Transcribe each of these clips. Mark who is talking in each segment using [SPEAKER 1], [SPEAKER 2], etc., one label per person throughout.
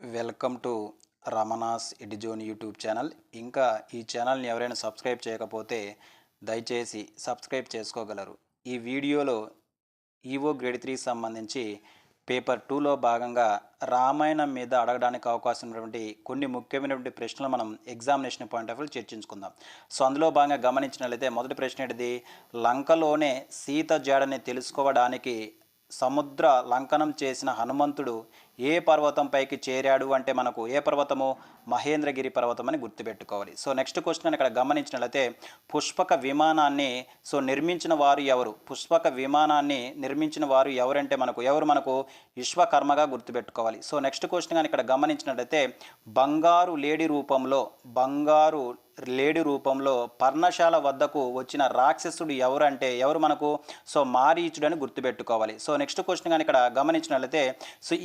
[SPEAKER 1] Welcome to Ramana's ఎడిజోన్ YouTube channel. ఇంకా ఈ ఛానల్ని ఎవరైనా సబ్స్క్రైబ్ చేయకపోతే దయచేసి సబ్స్క్రైబ్ చేసుకోగలరు. ఈ వీడియోలో ఈవో గ్రేడ్ 3 సంబంధించి పేపర్ 2లో భాగంగా రామాయణం మీద అడగడానికి అవకాశం ఉన్నటువంటి కొన్ని ముఖ్యమైనటువంటి ప్రశ్నలు మనం ఎగ్జామినేషన్ పాయింట్ ఆఫ్ వ్యూ చర్చించుకుందాం. సో అందులో భాగంగా గమనించినట్లయితే మొదటి ప్రశ్న ఏంటిది? లంకలోనే సీత జాడని తెలుసుకోవడానికి సముద్ర లంకనం చేసిన హనుమంతుడు ఏ పర్వతం పైకి చేరాడు అంటే మనకు ఏ పర్వతము? మహేంద్రగిరి పర్వతం అని గుర్తుపెట్టుకోవాలి. సో నెక్స్ట్ క్వశ్చన్ ఇక్కడ గమనించినట్లయితే పుష్పక విమానాన్ని నిర్మించిన వారు ఎవరు? పుష్పక విమానాన్ని నిర్మించిన వారు ఎవరంటే మనకు విశ్వకర్మగా గుర్తుపెట్టుకోవాలి. సో నెక్స్ట్ క్వశ్చన్ కానీ ఇక్కడ గమనించినట్లయితే బంగారు లేడి రూపంలో పర్ణశాల వద్దకు వచ్చిన రాక్షసుడు ఎవరంటే ఎవరు మనకు? మారీచుడు అని గుర్తుపెట్టుకోవాలి. సో నెక్స్ట్ క్వశ్చన్ కానీ ఇక్కడ గమనించినట్లయితే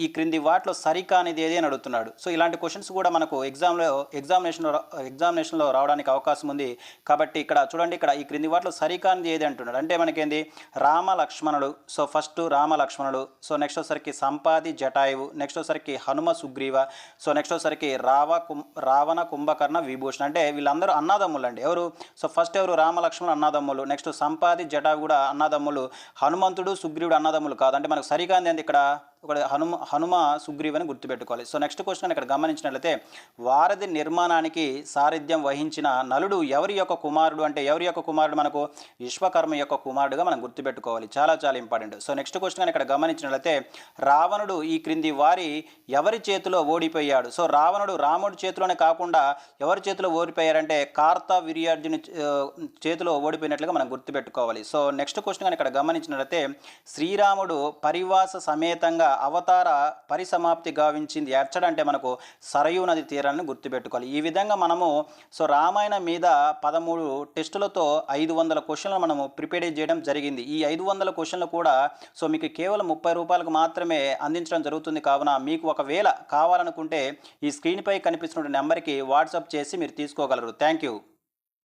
[SPEAKER 1] ఈ క్రింది వాటిలో సరికానిది ఏది అని అడుగుతున్నాడు. సో ఇలాంటి క్వశ్చన్స్ కూడా మనకు ఎగ్జామినేషన్లో రావడానికి అవకాశం ఉంది. కాబట్టి ఇక్కడ చూడండి, ఇక్కడ ఈ క్రింది వాటిలో సరికానిది ఏది అంటున్నాడు అంటే మనకేంది? రామ లక్ష్మణుడు. సో ఫస్ట్ రామ లక్ష్మణుడు. సో నెక్స్ట్ వచ్చరికి సంపాది జటాయువు. నెక్స్ట్ వచ్చరికి హనుమ సుగ్రీవ. సో నెక్స్ట్ వచ్చరికి రావణ కుంభకర్ణ విభూషణ. అంటే వీళ్ళందరూ అన్నదమ్ములు అండి. ఎవరు? సో ఫస్ట్ ఎవరు? రామ లక్ష్మణుడు అన్నదమ్ములు. నెక్స్ట్ సంపాది జటాయు కూడా అన్నదమ్ములు. హనుమంతుడు సుగ్రీవుడు అన్నదమ్ములు కాదు. అంటే మనకు సరికానిది ఏంది ఇక్కడ? ఒక హనుమ సుగ్రీవ్ అని గుర్తుపెట్టుకోవాలి. సో నెక్స్ట్ క్వశ్చన్ ఇక్కడ గమనించినట్లయితే వారధి నిర్మాణానికి సారథ్యం వహించిన నలుడు ఎవరి యొక్క కుమారుడు అంటే ఎవరి యొక్క కుమారుడు? మనకు విశ్వకర్మ యొక్క కుమారుడుగా మనం గుర్తుపెట్టుకోవాలి. చాలా చాలా ఇంపార్టెంట్. సో నెక్స్ట్ క్వశ్చన్ ఇక్కడ గమనించినట్లయితే రావణుడు ఈ క్రింది వారి ఎవరి చేతిలో ఓడిపోయాడు? సో రాముడి చేతిలోనే కాకుండా ఎవరి చేతిలో ఓడిపోయారంటే కార్తవీర్యార్జుని చేతిలో ఓడిపోయినట్లుగా మనం గుర్తుపెట్టుకోవాలి. సో నెక్స్ట్ క్వశ్చన్ ఇక్కడ గమనించినట్లయితే శ్రీరాముడు పరివాస సమేతంగా అవతార పరిసమాప్తి గావించింది ఎచ్చడంటే మనకు సరయూ నది తీరాన్ని గుర్తుపెట్టుకోవాలి. ఈ విధంగా మనము రామాయణం మీద 13 టెస్టులతో 500 క్వశ్చన్లు మనము ప్రిపేర్ చేయడం జరిగింది. ఈ 500 క్వశ్చన్లు కూడా మీకు కేవలం 30 రూపాయలకు మాత్రమే అందించడం జరుగుతుంది. కావున మీకు ఒకవేళ కావాలనుకుంటే ఈ స్క్రీన్పై కనిపిస్తున్న నెంబర్కి వాట్సాప్ చేసి మీరు తీసుకోగలరు. Thank you.